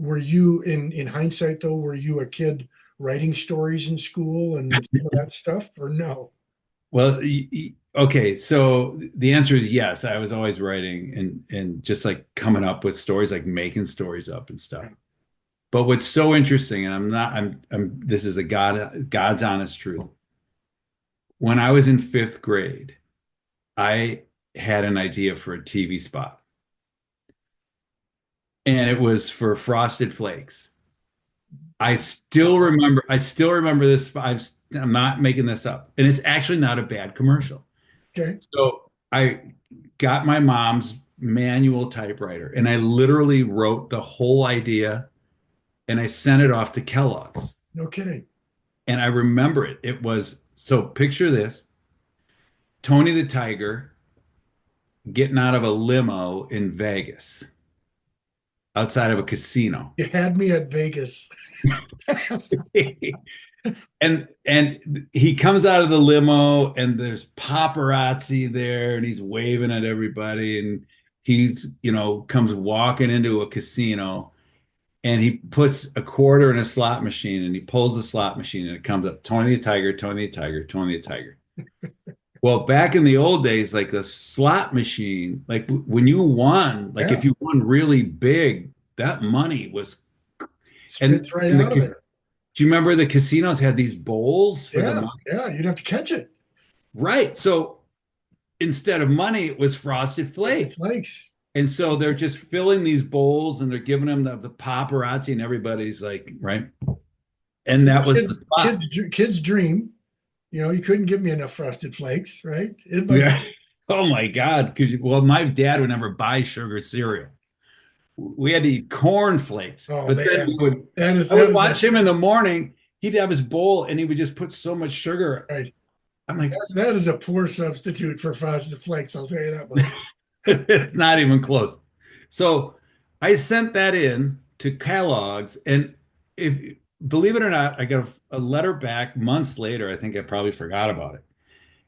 were you in hindsight though, were you a kid writing stories in school and some of that stuff, or no? Well, okay, so the answer is yes. I was always writing and just like coming up with stories, like making stories up and stuff. But what's so interesting, and I'm this is a God's honest truth. When I was in fifth grade, I had an idea for a TV spot, and it was for Frosted Flakes. I still remember this. I'm not making this up. And it's actually not a bad commercial. Okay. So I got my mom's manual typewriter and I literally wrote the whole idea and I sent it off to Kellogg's. No kidding. And I remember it. It was so picture this Tony the Tiger getting out of a limo in Vegas outside of a casino. You had me at Vegas. And he comes out of the limo and there's paparazzi there and he's waving at everybody and he's comes walking into a casino and he puts a quarter in a slot machine and he pulls the slot machine and it comes up Tony the Tiger, Tony the Tiger, Tony the Tiger. Well, back in the old days, like the slot machine, like when you won, like Yeah, if you won really big, that money was spits right and out of there. do you remember the casinos had these bowls for the Yeah, money? yeah, you'd have to catch it. Right. So instead of money, it was Frosted Frosted Flakes. Flakes. And so they're just filling these bowls and they're giving them the paparazzi and everybody's like, right. And that was the spot. Kids dream. You know, you couldn't give me enough Frosted Flakes, right? Yeah. Oh my God. Well, my dad would never buy sugar cereal. We had to eat corn flakes. Oh But then man, I that would is a watch him in the morning. He'd have his bowl and he would just put so much sugar. right. I'm like, That is a poor substitute for Frosted Flakes. I'll tell you that much. it's not even close. So I sent that in to Kellogg's, and if believe it or not, I got a letter back months later. I think I probably forgot about it.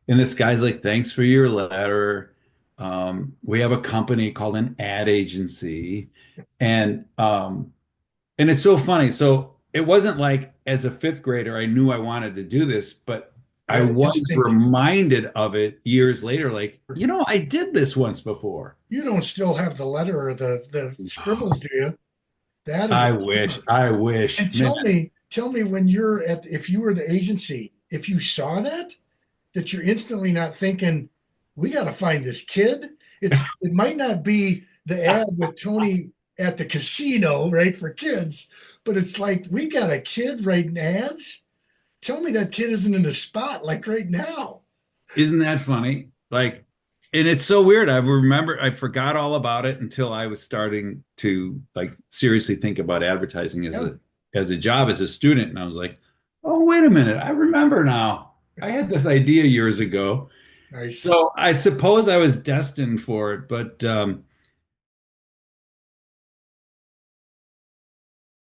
And this guy's like, "Thanks for your letter. We have a company called an ad agency, and it's so funny. So it wasn't like as a fifth grader, I knew I wanted to do this, but You I had was instinct. reminded of it years later, like, I did this once before. You don't still have the letter or the scribbles, do you? That is I wish, I wish, and man. tell me when you're at if you were the agency, if you saw that you're instantly not thinking, we got to find this kid. It might not be the ad with Tony at the casino, right, for kids, but it's like we got a kid writing ads. Tell me that kid isn't in the spot like right now. Isn't that funny? Like, and it's so weird. I forgot all about it until I was starting to like seriously think about advertising as Yeah, a job as a student. And I was like, oh, wait a minute. I remember now. I had this idea years ago. nice. So I suppose I was destined for it. But